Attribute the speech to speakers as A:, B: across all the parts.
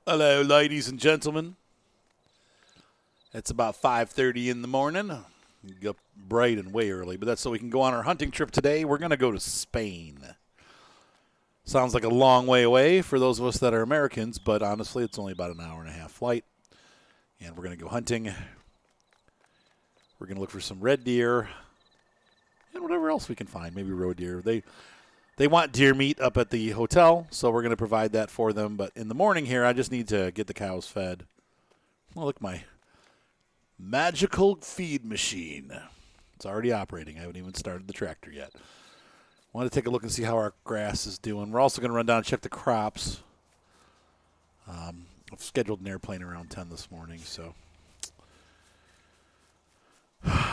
A: Hello, ladies and gentlemen. It's about 5:30 in the morning. We get up bright and way early, but that's so we can go on our hunting trip today. We're going to go to Spain. Sounds like a long way away for those of us that are Americans, but honestly, it's only about an hour and a half flight. And we're going to go hunting. We're going to look for some red deer and whatever else we can find, maybe roe deer. They want deer meat up at the hotel, so we're going to provide that for them. But in the morning here, I just need to get the cows fed. Oh, look, my magical feed machine. It's already operating. I haven't even started the tractor yet. Want to take a look and see how our grass is doing. We're also going to run down and check the crops. I've scheduled an airplane around 10 this morning, so.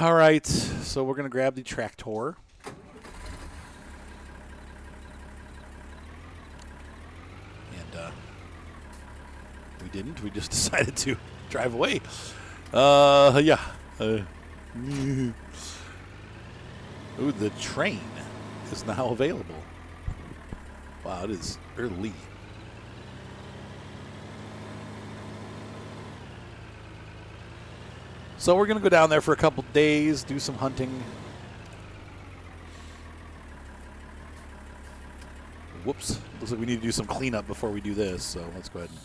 A: All right, so we're going to grab the tractor. We didn't. We just decided to drive away. Yeah. Ooh, the train is now available. Wow, it is early. So we're going to go down there for a couple days, do some hunting. Whoops. Looks like we need to do some cleanup before we do this, so let's go ahead and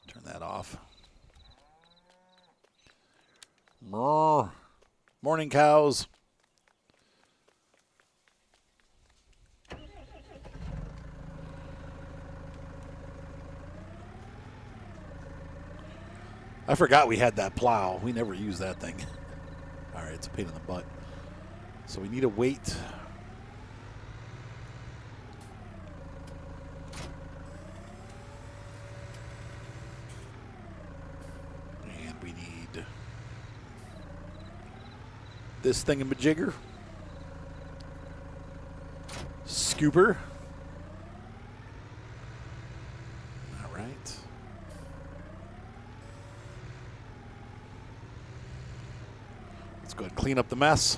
A: turn that off. Morning, cows. I forgot we had that plow. We never use that thing. All right, it's a pain in the butt. So we need to wait. And we need this thingamajigger. Scooper. All right. Let's go ahead and clean up the mess.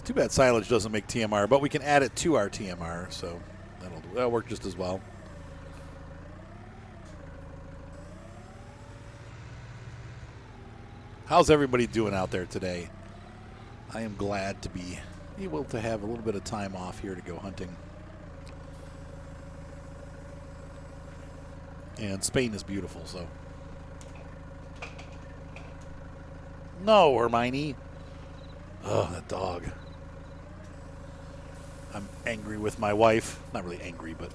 A: Too bad silage doesn't make TMR, but we can add it to our TMR, so that'll work just as well. How's everybody doing out there today? I am glad to be able to have a little bit of time off here to go hunting. And Spain is beautiful, so. No, Hermione. Oh, that dog. I'm angry with my wife. Not really angry, but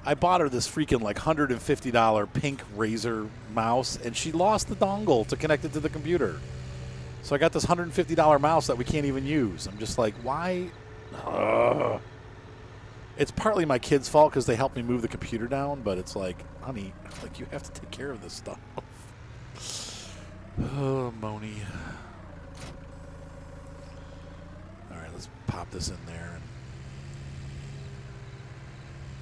A: I bought her this freaking like $150 pink Razer mouse, and she lost the dongle to connect it to the computer. So I got this $150 mouse that we can't even use. I'm just like, why? It's partly my kids' fault because they helped me move the computer down, but it's like, honey, like you have to take care of this stuff. Oh, Moni. All right, let's pop this in there. And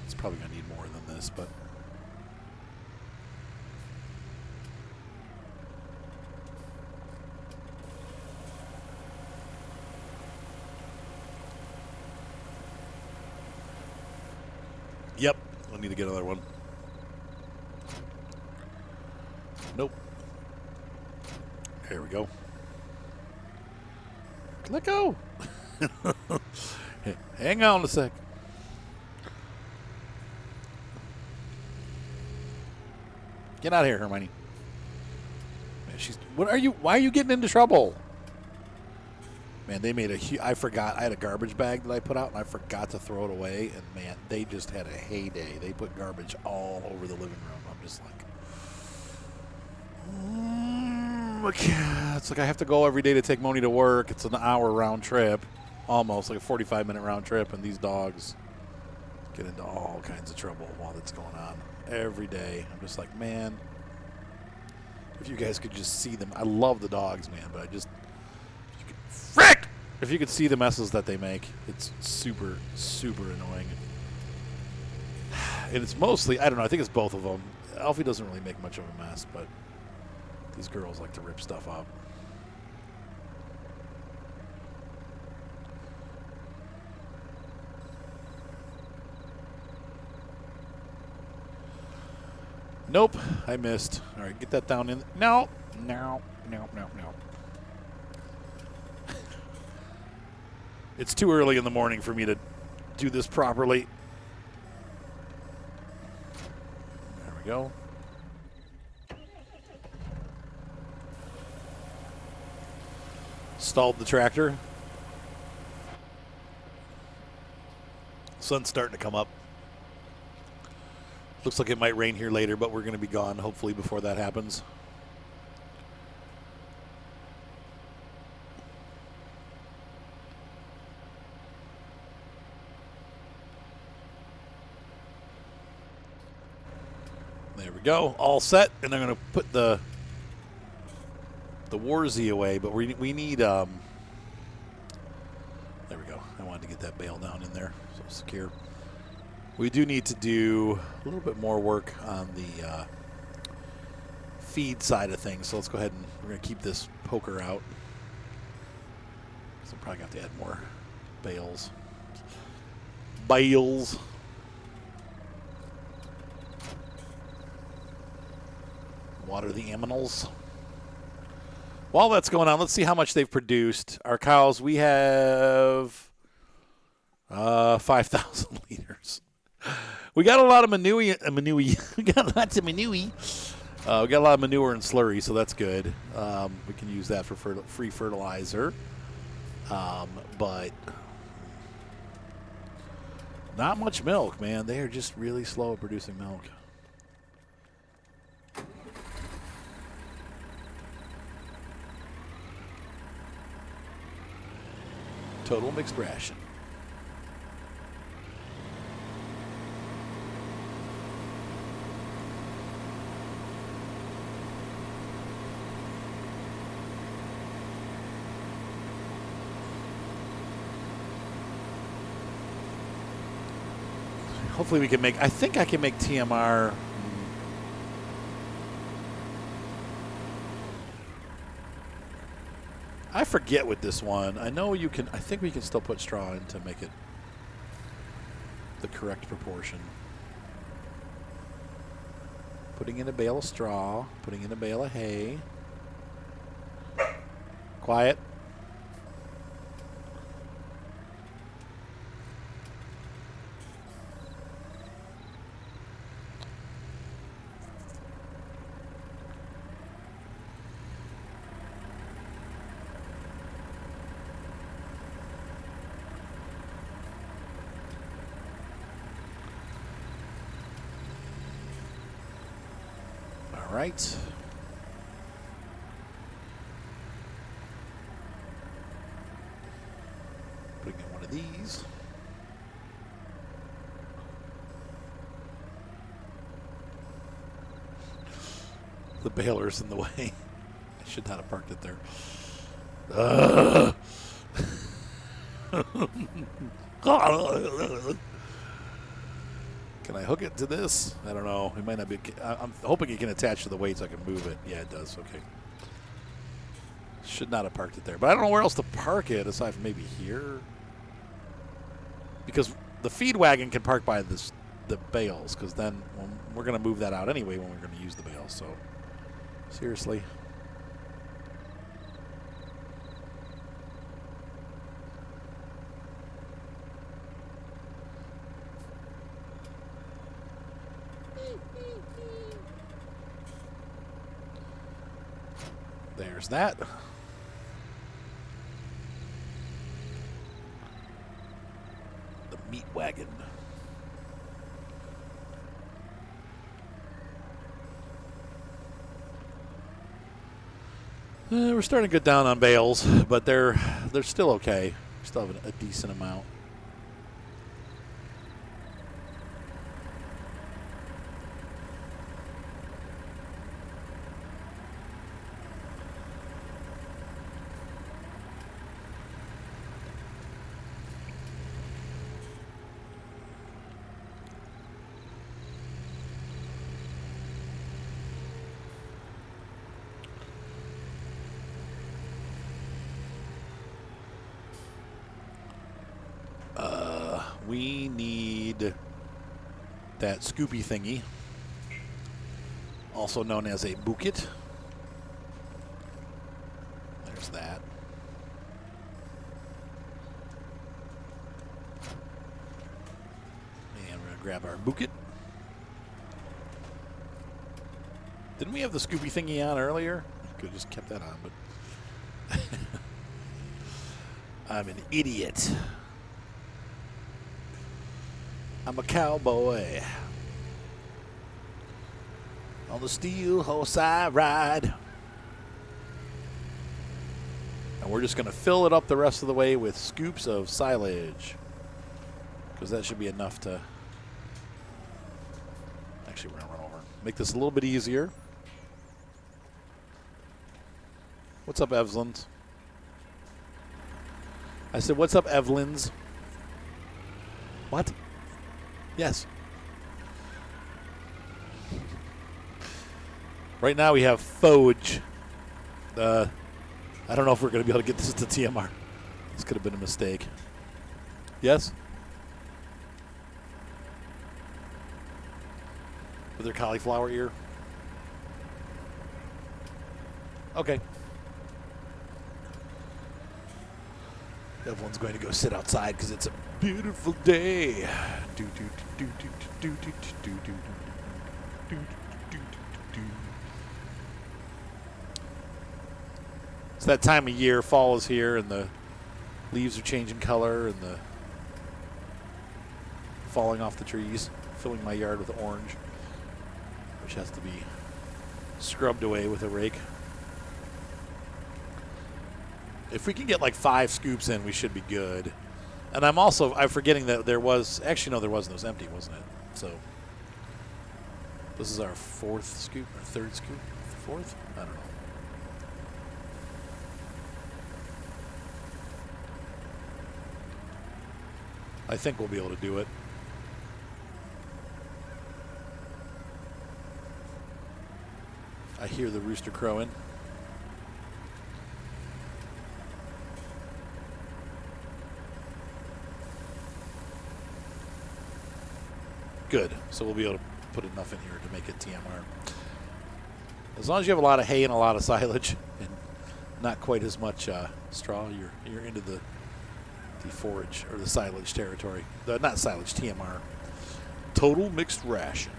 A: it's probably going to need more than this, but. Yep, I need to get another one. Nope. There we go. Let go. Hey, hang on a sec. Get out of here, Hermione. Man, why are you getting into trouble? Man, they made I forgot. I had a garbage bag that I put out, and I forgot to throw it away. And, man, they just had a heyday. They put garbage all over the living room. I'm just like, it's like I have to go every day to take Moni to work. It's an hour round trip, almost like a 45-minute round trip, and these dogs get into all kinds of trouble while that's going on every day. I'm just like, man, if you guys could just see them. I love the dogs, man, but frick! If you could see the messes that they make, it's super, super annoying. And it's mostly, I don't know, I think it's both of them. Alfie doesn't really make much of a mess, but these girls like to rip stuff up. Nope, I missed. All right, get that down in. No, no, no, no, no. It's too early in the morning for me to do this properly. There we go. Stalled the tractor. Sun's starting to come up. Looks like it might rain here later, but we're going to be gone hopefully before that happens. There we go. All set. And I'm going to put the Warzy away, but we need there we go. I wanted to get that bale down in there so secure. We do need to do a little bit more work on the feed side of things, so let's go ahead and we're going to keep this poker out. So I'm probably going to have to add more bales. Water the aminals. While that's going on, let's see how much they've produced. Our cows, we have 5,000 liters. We got a lot of manure. We got lots of manure. We got a lot of manure and slurry, so that's good. We can use that for free fertilizer. But not much milk, man. They are just really slow at producing milk. Total mixed ration. Hopefully we can make, I think I can make TMR. I forget with this one. I know you can, I think we can still put straw in to make it the correct proportion. Putting in a bale of straw, putting in a bale of hay. Quiet. Right. Putting in one of these. The baler's in the way. I should not have parked it there. Can I hook it to this? I don't know. It might not be. I'm hoping it can attach to the weight so I can move it. Yeah, it does. Okay. Should not have parked it there. But I don't know where else to park it aside from maybe here. Because the feed wagon can park by the bales. Because then we're going to move that out anyway when we're going to use the bales. So, seriously. There's that. The meat wagon. We're starting to get down on bales, but they're still okay. We still have a decent amount. We need that scoopy thingy. also known as a bucket. There's that. And we're going to grab our bucket. Didn't we have the Scoopy thingy on earlier? Could have just kept that on, but I'm an idiot. I'm a cowboy. On the steel horse I ride. And we're just going to fill it up the rest of the way with scoops of silage. Because that should be enough to... Actually, we're going to run over. Make this a little bit easier. What's up, Evelyns? I said, what's up, Evelyns? What? Yes. Right now we have Foge. I don't know if we're going to be able to get this to TMR. This could have been a mistake. Yes? With their cauliflower ear? Okay. Everyone's going to go sit outside because it's a beautiful day. It's that time of year. Fall is here, and the leaves are changing color, and the falling off the trees, filling my yard with orange, which has to be scrubbed away with a rake. If we can get like 5 scoops in, we should be good. And I'm forgetting that there was, actually no, there wasn't. It was empty, wasn't it? So this is our 4th scoop, or 3rd scoop, 4th? I don't know. I think we'll be able to do it. I hear the rooster crowing. Good. So we'll be able to put enough in here to make it TMR. As long as you have a lot of hay and a lot of silage and not quite as much straw, you're into the forage or the silage territory. Not silage, TMR. Total mixed ration.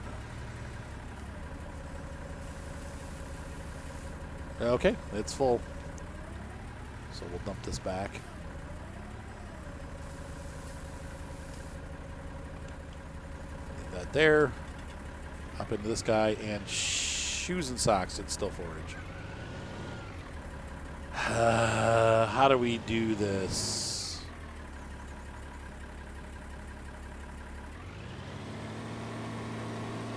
A: Okay, it's full. So we'll dump this back. Leave that there. Up into this guy, and shoes and socks, it's still forage. How do we do this?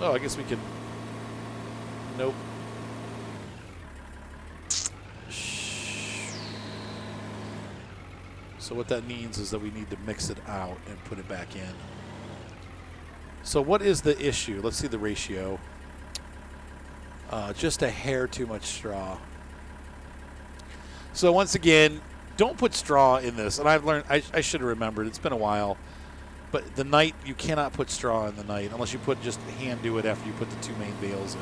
A: Oh, I guess we can. Nope. So what that means is that we need to mix it out and put it back in. So what is the issue? Let's see the ratio. Just a hair too much straw. So once again, don't put straw in this. And I've learned, I should have remembered. It's been a while. But the night, you cannot put straw in the night unless you put just hand do it after you put the 2 main bales in.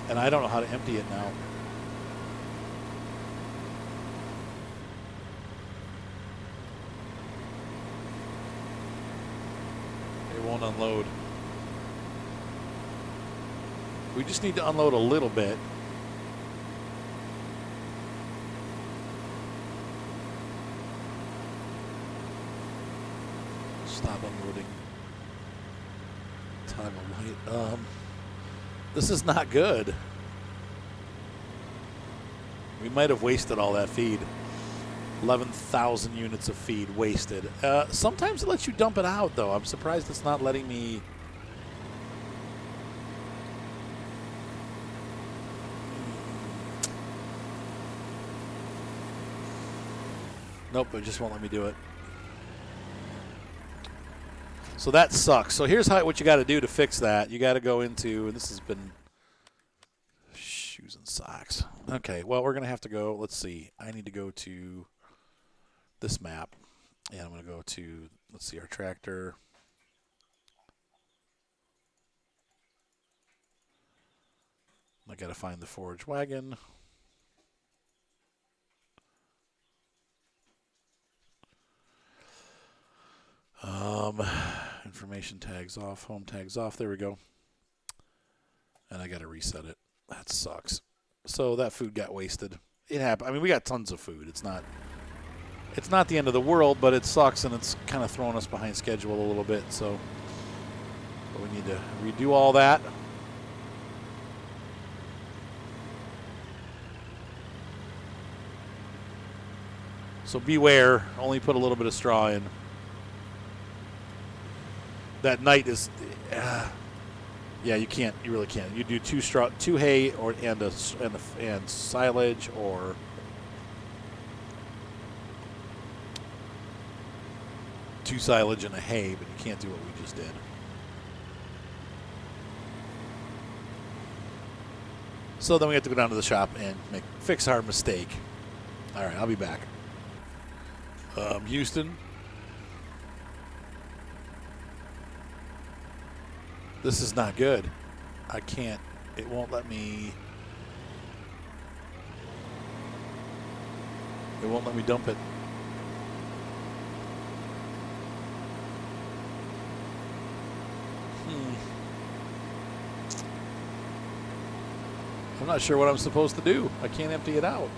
A: And I don't know how to empty it now. It won't unload. We just need to unload a little bit. Stop unloading. Time of light. This is not good. We might have wasted all that feed. 11,000 units of feed wasted. Sometimes it lets you dump it out, though. I'm surprised it's not letting me. Nope, it just won't let me do it. So that sucks. So here's what you got to do to fix that. You got to go into, and this has been shoes and socks. Okay, well, we're going to have to go, let's see. I need to go to this map. And I'm going to go to, let's see, our tractor. I got to find the forage wagon. Information tags off, home tags off. There we go. And I got to reset it. That sucks. So that food got wasted. It happened. I mean, we got tons of food. It's not the end of the world, but it sucks, and it's kind of throwing us behind schedule a little bit. So but we need to redo all that. So beware. Only put a little bit of straw in. That night is, yeah, you can't. You really can't. You do two hay and silage, or two silage and a hay, but you can't do what we just did. So then we have to go down to the shop and fix our mistake. All right, I'll be back. Houston. This is not good. I can't. It won't let me. It won't let me dump it. I'm not sure what I'm supposed to do. I can't empty it out.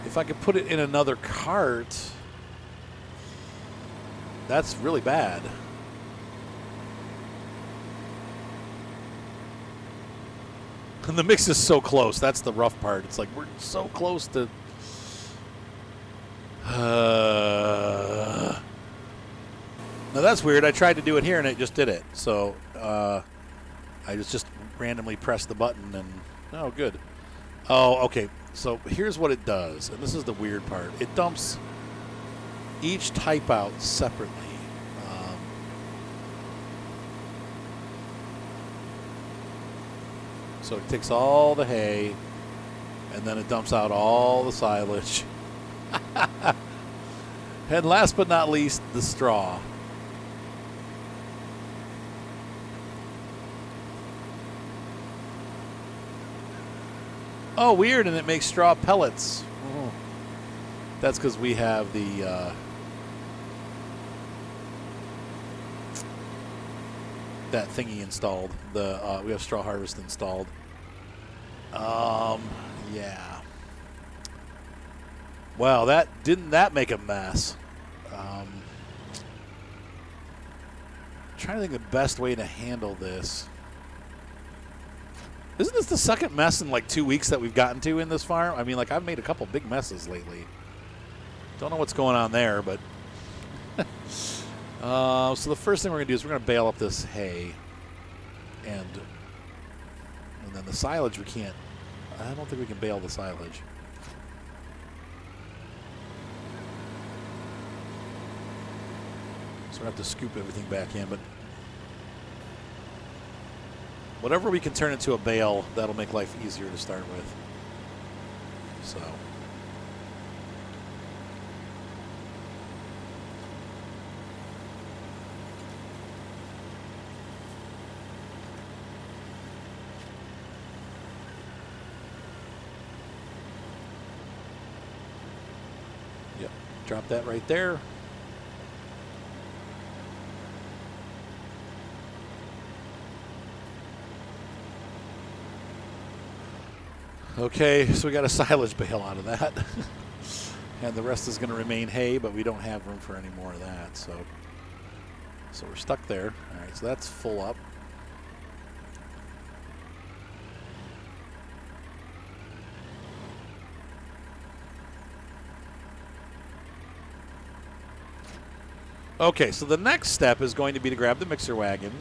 A: If I could put it in another cart, that's really bad. And the mix is so close. That's the rough part. It's like we're so close to. Now that's weird. I tried to do it here and it just did it. So I just randomly pressed the button and oh, good. Oh, okay. So here's what it does, and this is the weird part. It dumps each type out separately. So it takes all the hay, and then it dumps out all the silage. And last but not least, the straw. Oh, weird, and it makes straw pellets. Oh. That's because we have the that thingy installed. We have straw harvest installed. Yeah. Wow, didn't that make a mess? Trying to think of the best way to handle this. Isn't this the second mess in like 2 weeks that we've gotten to in this farm? I mean, like, I've made a couple big messes lately. Don't know what's going on there, but so the first thing we're going to do is we're going to bale up this hay, and then the silage we can't. I don't think we can bale the silage. So we have to scoop everything back in, but whatever we can turn into a bale, that'll make life easier to start with. So. Yep, drop that right there. Okay, so we got a silage bale out of that. And the rest is going to remain hay, but we don't have room for any more of that. So we're stuck there. All right, so that's full up. Okay, so the next step is going to be to grab the mixer wagon.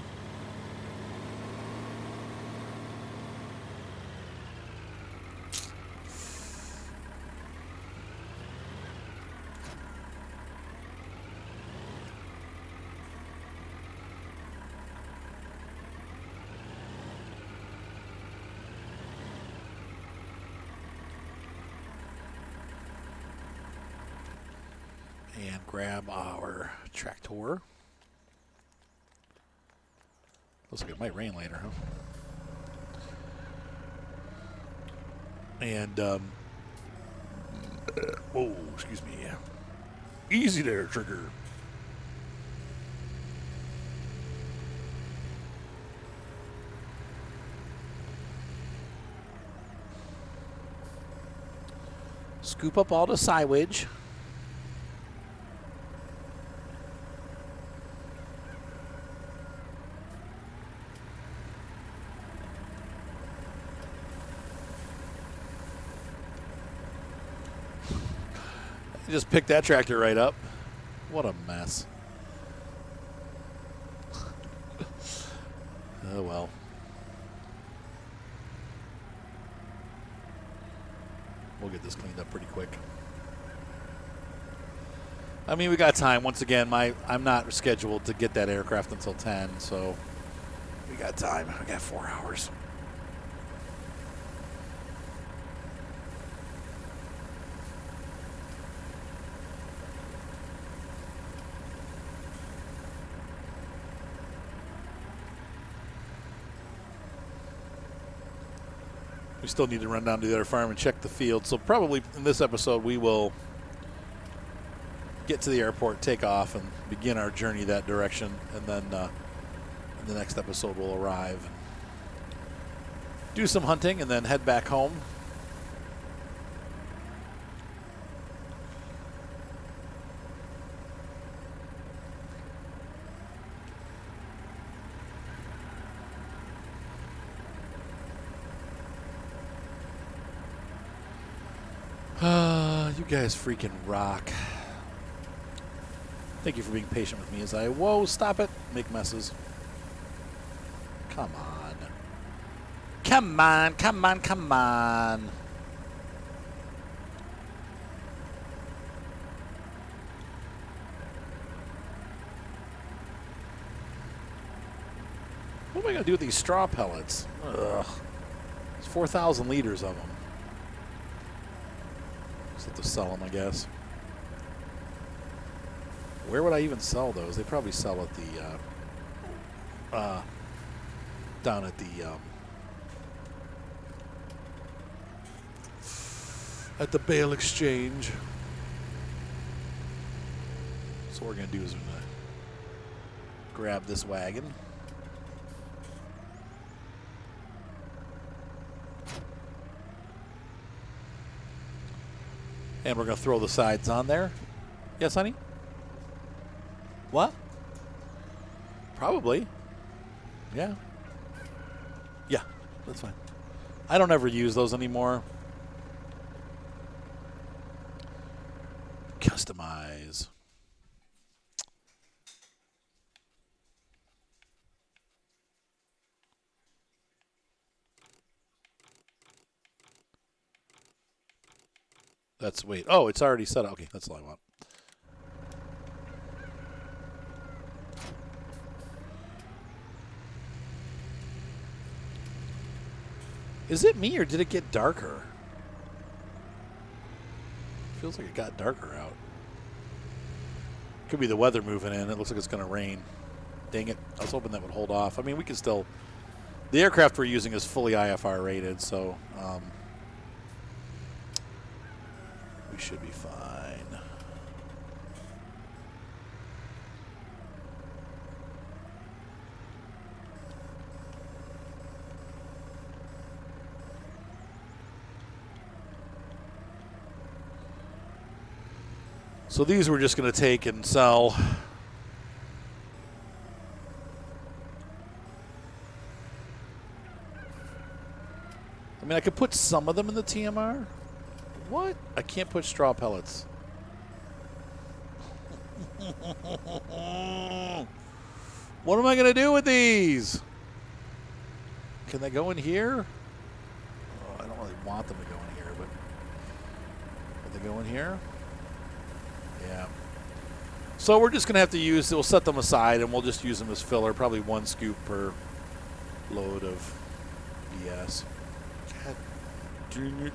A: And grab our tractor. Looks like it might rain later, huh? And, oh, excuse me. Easy there, Trigger. Scoop up all the silage. Just picked that tractor right up. What a mess. Oh, well. We'll get this cleaned up pretty quick. I mean, we got time. Once again, I'm not scheduled to get that aircraft until 10, so we got time. I got 4 hours. We still need to run down to the other farm and check the field. So probably in this episode we will get to the airport, take off, and begin our journey that direction. And then in the next episode we'll arrive and do some hunting and then head back home. You guys freaking rock. Thank you for being patient with me as I, whoa, stop it, make messes. Come on. Come on, come on, come on. What am I going to do with these straw pellets? Ugh. There's 4,000 liters of them. Just have to sell them, I guess. Where would I even sell those? They probably sell at the down at the bale exchange. So what we're gonna do is we're gonna grab this wagon. And we're going to throw the sides on there. Yes, honey? What? Probably. Yeah. Yeah, that's fine. I don't ever use those anymore. Customize. That's, wait. Oh, it's already set up. Okay, that's all I want. Is it me or did it get darker? Feels like it got darker out. Could be the weather moving in. It looks like it's going to rain. Dang it. I was hoping that would hold off. I mean, we can still... The aircraft we're using is fully IFR rated, so... we should be fine. So these we're just going to take and sell. I mean, I could put some of them in the TMR. What? I can't put straw pellets. What am I going to do with these? Can they go in here? Oh, I don't really want them to go in here, but can they go in here? Yeah. So we're just going to have to use, we'll set them aside and we'll just use them as filler, probably 1 scoop per load of BS. God dang it.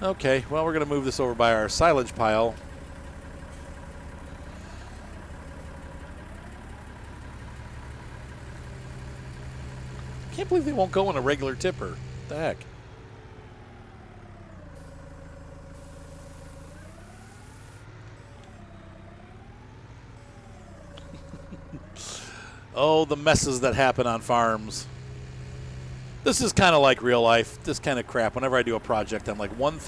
A: Okay, well, we're going to move this over by our silage pile. Can't believe they won't go in a regular tipper. What the heck? Oh, the messes that happen on farms. This is kind of like real life. This kind of crap. Whenever I do a project, I'm like, one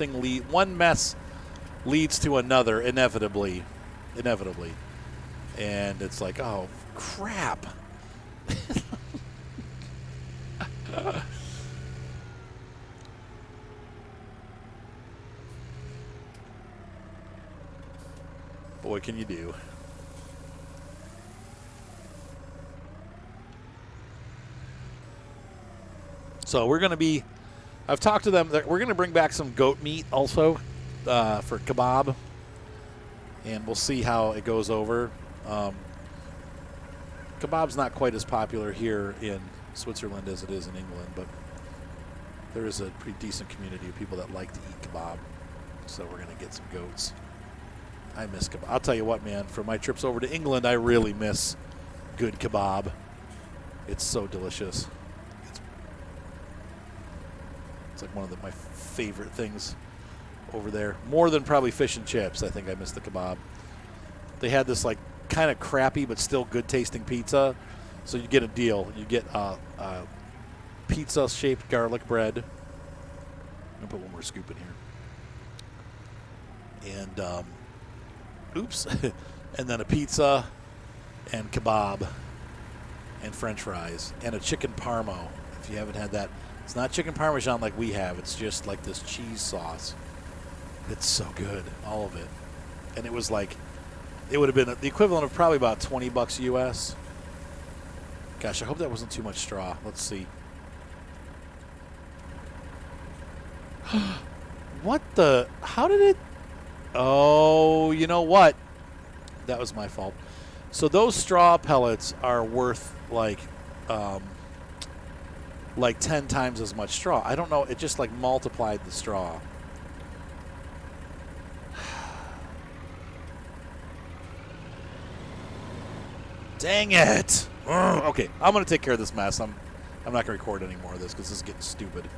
A: mess leads to another inevitably. And it's like, oh, crap. What can you do? So we're going to be, I've talked to them, we're going to bring back some goat meat also for kebab, and we'll see how it goes over. Kebab's not quite as popular here in Switzerland as it is in England, but there is a pretty decent community of people that like to eat kebab, so we're going to get some goats. I miss kebab. I'll tell you what, man, for my trips over to England, I really miss good kebab. It's so delicious. It's like one of my favorite things over there. More than probably fish and chips, I think I miss the kebab. They had this like kind of crappy but still good tasting pizza. So you get a deal. You get pizza-shaped garlic bread. I'm going to put one more scoop in here. And, oops. And then a pizza and kebab and french fries and a chicken parmo, if you haven't had that. It's not chicken parmesan like we have. It's just like this cheese sauce. It's so good, all of it. And it was like, it would have been the equivalent of probably about $20 US. Gosh, I hope that wasn't too much straw. Let's see. What the? How did it? Oh, you know what? That was my fault. So those straw pellets are worth like 10 times as much straw. I don't know. It just like multiplied the straw. Dang it. Okay, I'm going to take care of this mess. I'm not going to record any more of this because this is getting stupid.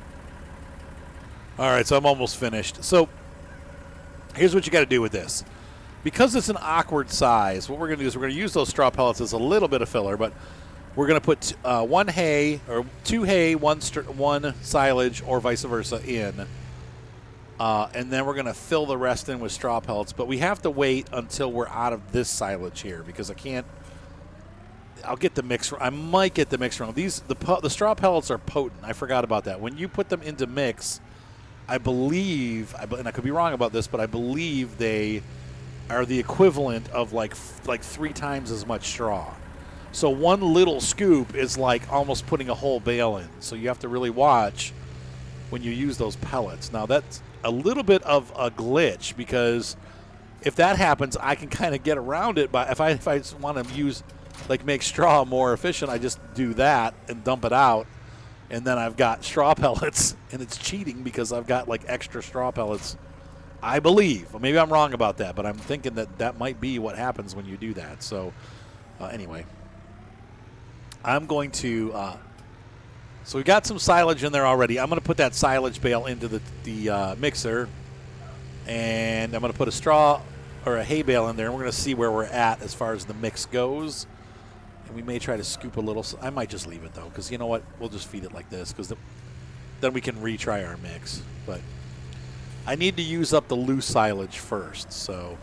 A: All right, so I'm almost finished. So here's what you got to do with this. Because it's an awkward size, what we're going to do is we're going to use those straw pellets as a little bit of filler, but we're going to put one hay or two hay, one silage, or vice versa in. And then we're going to fill the rest in with straw pellets. But we have to wait until we're out of this silage here because I'll get the mix. I might get the mix wrong. The straw pellets are potent. I forgot about that. When you put them into mix, I believe, and I could be wrong about this, but I believe they are the equivalent of like 3 times as much straw. So one little scoop is like almost putting a whole bale in. So you have to really watch when you use those pellets. Now that's a little bit of a glitch because if that happens, I can kind of get around it. But if I want to make straw more efficient, I just do that and dump it out. And then I've got straw pellets, and it's cheating because I've got like extra straw pellets, I believe. Well, maybe I'm wrong about that, but I'm thinking that might be what happens when you do that. So anyway, I'm going to so we got some silage in there already. I'm going to put that silage bale into the mixer, and I'm going to put a straw or a hay bale in there, and we're going to see where we're at as far as the mix goes. And we may try to scoop a little. I might just leave it, though, because you know what? We'll just feed it like this, because then we can retry our mix. But I need to use up the loose silage first, so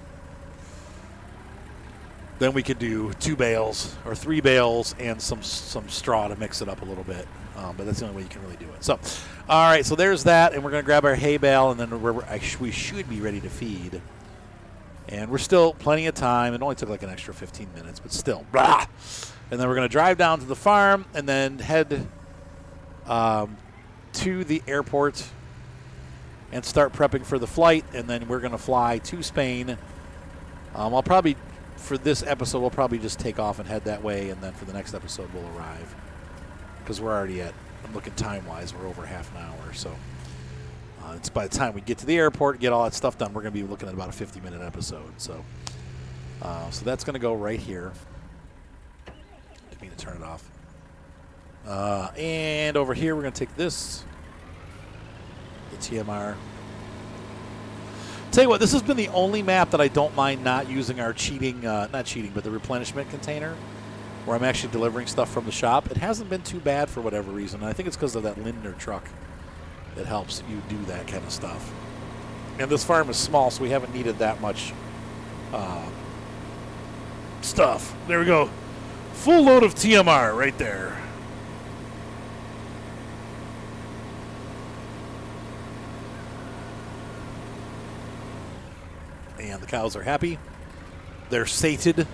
A: then we could do 2 bales or 3 bales and some straw to mix it up a little bit. But that's the only way you can really do it. So, all right, so there's that, and we're going to grab our hay bale, and then we should be ready to feed. And we're still plenty of time. It only took like an extra 15 minutes, but still. Blah! And then we're going to drive down to the farm and then head to the airport and start prepping for the flight. And then we're going to fly to Spain. I'll probably, for this episode, we'll probably just take off and head that way. And then for the next episode, we'll arrive. Because we're already I'm looking time-wise, we're over half an hour. So it's by the time we get to the airport, get all that stuff done, we're going to be looking at about a 50-minute episode. So that's going to go right here. Didn't mean to turn it off. And over here, we're going to take this, the TMR. Tell you what, this has been the only map that I don't mind not using our cheating, not cheating, but the replenishment container, where I'm actually delivering stuff from the shop. It hasn't been too bad for whatever reason. And I think it's because of that Lindner truck that helps you do that kind of stuff. And this farm is small, so we haven't needed that much stuff. There we go. Full load of TMR right there. And the cows are happy. They're sated.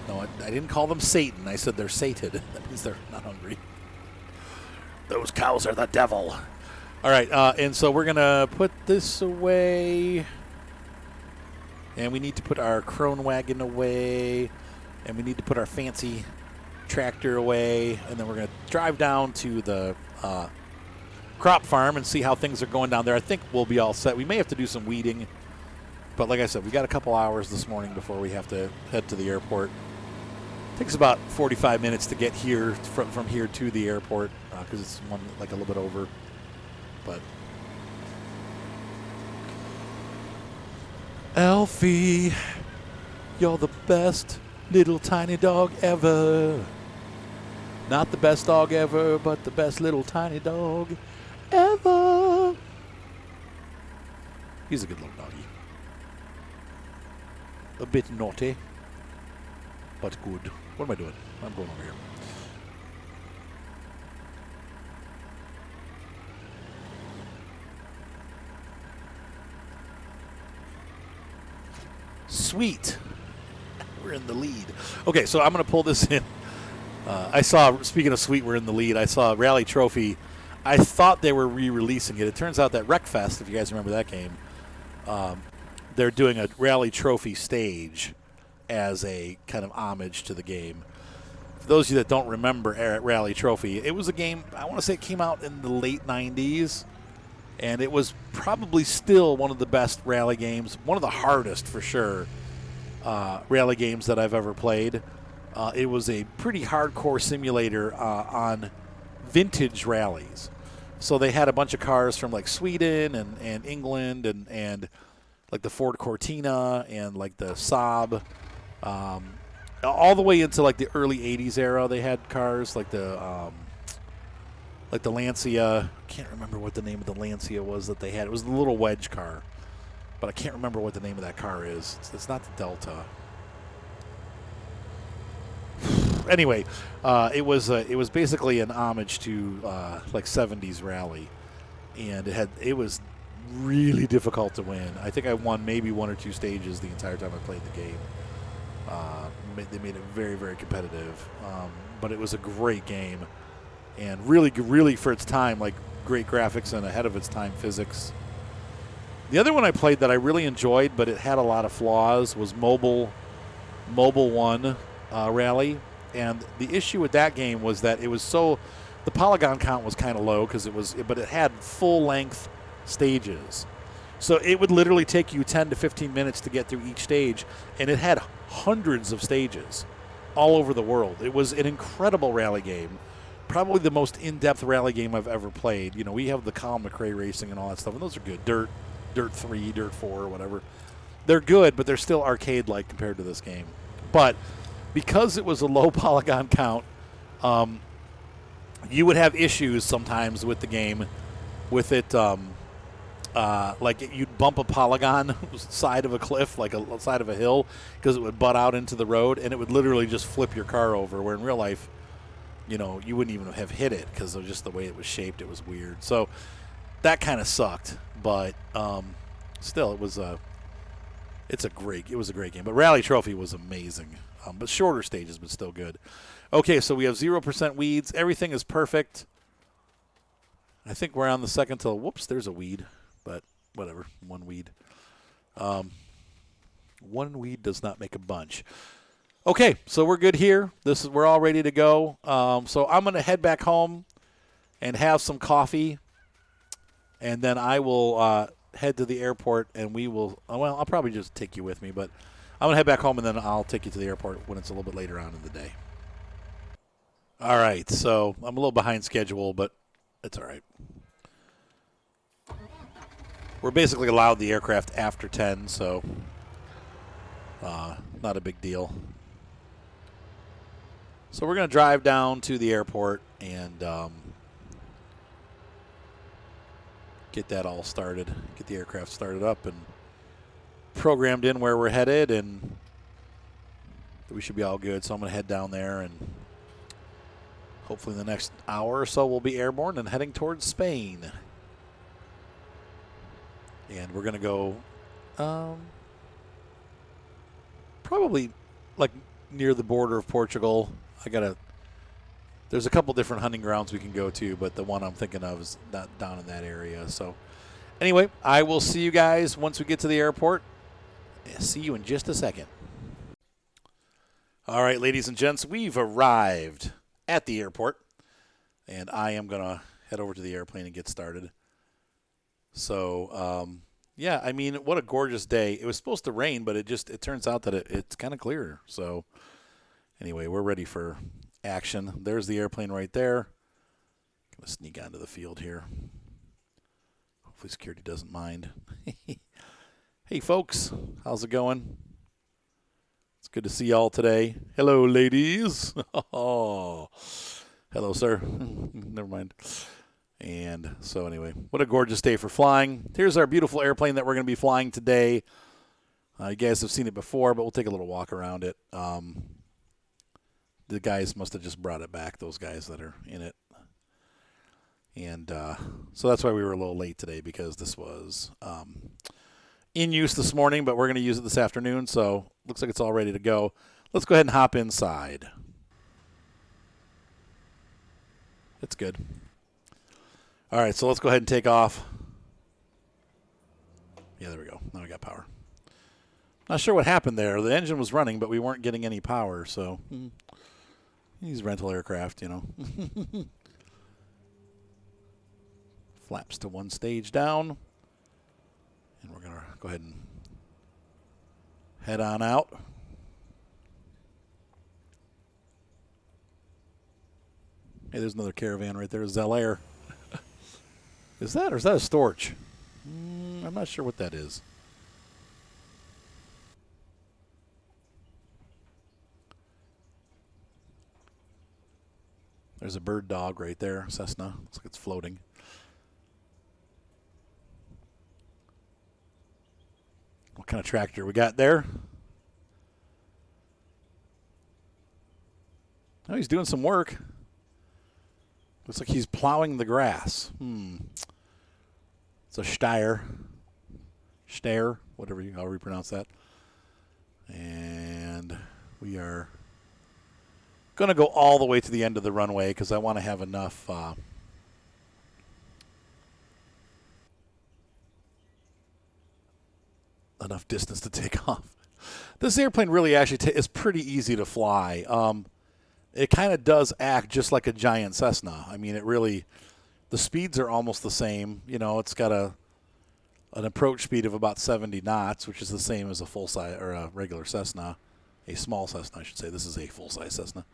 A: No, I didn't call them Satan. I said they're sated. That means they're not hungry. Those cows are the devil. All right, and so we're going to put this away. And we need to put our crone wagon away. And we need to put our fancy tractor away. And then we're going to drive down to the crop farm and see how things are going down there. I think we'll be all set. We may have to do some weeding. But like I said, we got a couple hours this morning before we have to head to the airport. It takes about 45 minutes to get here from here to the airport because it's like a little bit over. But Alfie, you're the best little tiny dog ever. Not the best dog ever, but the best little tiny dog ever. He's a good little doggy. A bit naughty, but good. What am I doing? I'm going over here. Sweet. We're in the lead. Okay, so I'm going to pull this in. I saw, speaking of sweet, we're in the lead. I saw Rally Trophy. I thought they were re-releasing it. It turns out that Wreckfest, if you guys remember that game, they're doing a Rally Trophy stage as a kind of homage to the game. For those of you that don't remember Rally Trophy, it was a game, I want to say it came out in the late 90s, and it was probably still one of the best rally games, one of the hardest for sure rally games that I've ever played. It was a pretty hardcore simulator on vintage rallies. So they had a bunch of cars from like Sweden and England and like the Ford Cortina and like the Saab. All the way into like the early 80s era, they had cars like the Lancia. I can't remember what the name of the Lancia was that they had. It was the little wedge car, but I can't remember what the name of that car is. It's not the Delta. Anyway, it was basically an homage to like 70s rally, and it was really difficult to win. I think I won maybe one or two stages the entire time I played the game. They made it very, very competitive, but it was a great game, and really, really for its time, like great graphics and ahead of its time physics. The other one I played that I really enjoyed, but it had a lot of flaws, was Mobile 1 Rally. And the issue with that game was that it was the polygon count was kind of low but it had full length stages. So it would literally take you 10 to 15 minutes to get through each stage, and it had hundreds of stages all over the world. It was an incredible rally game, probably the most in-depth rally game I've ever played. You know, we have the Colin McRae racing and all that stuff, and those are good. Dirt 3, Dirt 4, or whatever. They're good, but they're still arcade-like compared to this game. But because it was a low polygon count, you would have issues sometimes with the game, with it, like you'd bump a polygon side of a cliff, like a side of a hill, because it would butt out into the road, and it would literally just flip your car over, where in real life, you know, you wouldn't even have hit it because of just the way it was shaped. It was weird. So that kind of sucked, but still, it was a great game. But Rally Trophy was amazing. But shorter stages, but still good. Okay, so we have 0% weeds. Everything is perfect. I think we're on the second till, whoops, there's a weed. But whatever, one weed. One weed does not make a bunch. Okay, so we're good here. We're all ready to go. So I'm going to head back home and have some coffee. And then I will head to the airport, and I'll probably just take you with me, but I'm going to head back home, and then I'll take you to the airport when it's a little bit later on in the day. All right, so I'm a little behind schedule, but it's all right. We're basically allowed the aircraft after 10, so not a big deal. So we're going to drive down to the airport and get that all started, get the aircraft started up and programmed in where we're headed, and we should be all good. So I'm going to head down there, and hopefully in the next hour or so we'll be airborne and heading towards Spain. And we're going to go probably like near the border of Portugal. There's a couple different hunting grounds we can go to, but the one I'm thinking of is not down in that area. So anyway, I will see you guys once we get to the airport. See you in just a second. All right, ladies and gents, we've arrived at the airport, and I am going to head over to the airplane and get started. So, yeah, I mean, what a gorgeous day. It was supposed to rain, but it turns out that it's kind of clear. So anyway, we're ready for action. There's the airplane right there. Going to sneak onto the field here. Hopefully security doesn't mind. Hey, folks. How's it going? It's good to see y'all today. Hello, ladies. Oh, hello, sir. Never mind. And so anyway, what a gorgeous day for flying. Here's our beautiful airplane that we're going to be flying today. You guys have seen it before, but we'll take a little walk around it. The guys must have just brought it back, those guys that are in it. And so that's why we were a little late today, because this was in use this morning, but we're going to use it this afternoon. So looks like it's all ready to go. Let's go ahead and hop inside. It's good. All right, so let's go ahead and take off. Yeah, there we go. Now we got power. Not sure what happened there. The engine was running, but we weren't getting any power, so these rental aircraft, you know. Flaps to one stage down. And we're going to go ahead and head on out. Hey, there's another Caravan right there, Zell Air. Is that, or is that a Storch? I'm not sure what that is. There's a bird dog right there, Cessna. Looks like it's floating. What kind of tractor we got there? Oh, he's doing some work. Looks like he's plowing the grass. It's a Steyr, however you pronounce that. And we are going to go all the way to the end of the runway because I want to have enough distance to take off. This airplane really actually is pretty easy to fly. It kind of does act just like a giant Cessna. I mean, the speeds are almost the same. You know, it's got an approach speed of about 70 knots, which is the same as a full-size or a regular Cessna, a small Cessna, I should say. This is a full-size Cessna.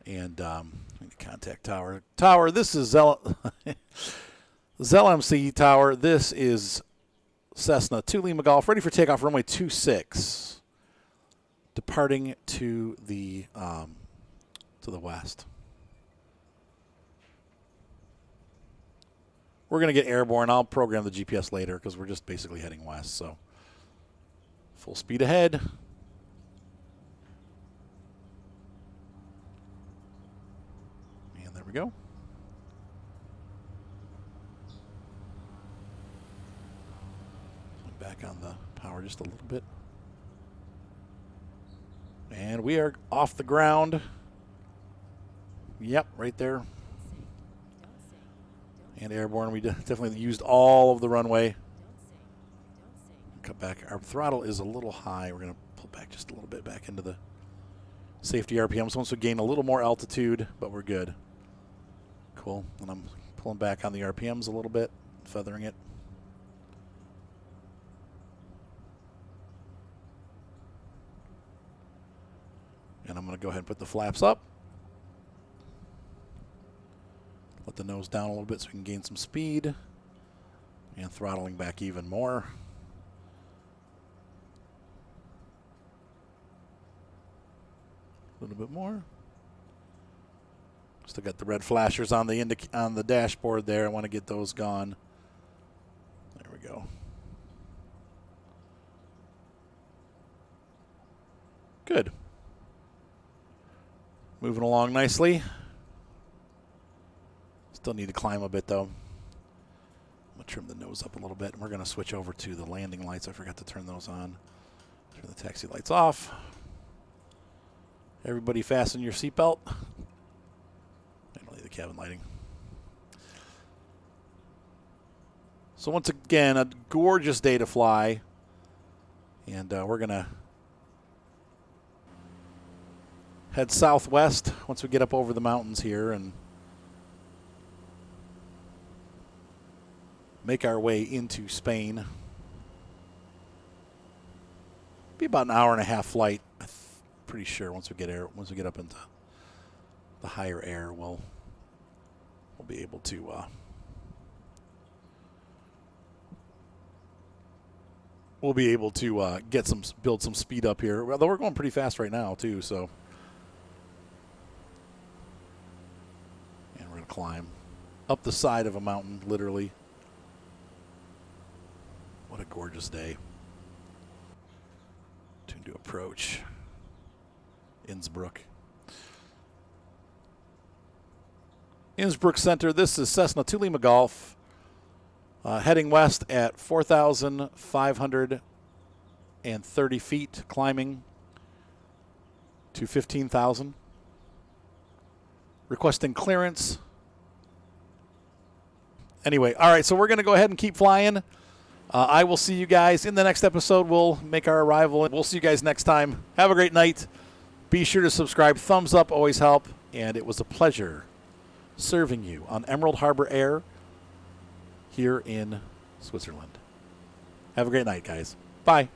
A: And contact tower. Tower, this is Zell MC Tower. This is Cessna 2 Lima Golf, ready for takeoff, runway 26, departing to the west. We're going to get airborne. I'll program the GPS later because we're just basically heading west. So full speed ahead. And there we go. Back on the power just a little bit. And we are off the ground. Yep, right there. And airborne. We definitely used all of the runway. Cut back. Our throttle is a little high. We're going to pull back just a little bit back into the safety RPMs. Once we gain a little more altitude, but we're good. Cool. And I'm pulling back on the RPMs a little bit, feathering it. And I'm going to go ahead and put the flaps up. the nose down a little bit so we can gain some speed. And throttling back even more. A little bit more. Still got the red flashers on the dashboard there. I want to get those gone. There we go. Good. Moving along nicely. Still need to climb a bit, though. I'm going to trim the nose up a little bit. And we're going to switch over to the landing lights. I forgot to turn those on. Turn the taxi lights off. Everybody fasten your seatbelt. I don't need the cabin lighting. So once again, a gorgeous day to fly. And we're going to head southwest once we get up over the mountains here and make our way into Spain. Be about an hour and a half flight. I'm pretty sure once we get up into the higher air, we'll be able to build some speed up here. Although we're going pretty fast right now too, so. And we're gonna climb up the side of a mountain, literally. What a gorgeous day. Tune to approach. Innsbruck. Innsbruck Center. This is Cessna 2 Lima Golf. Heading west at 4,530 feet, climbing to 15,000. Requesting clearance. Anyway, all right, so we're going to go ahead and keep flying. I will see you guys in the next episode. We'll make our arrival. We'll see you guys next time. Have a great night. Be sure to subscribe. Thumbs up always help. And it was a pleasure serving you on Emerald Harbor Air here in Switzerland. Have a great night, guys. Bye.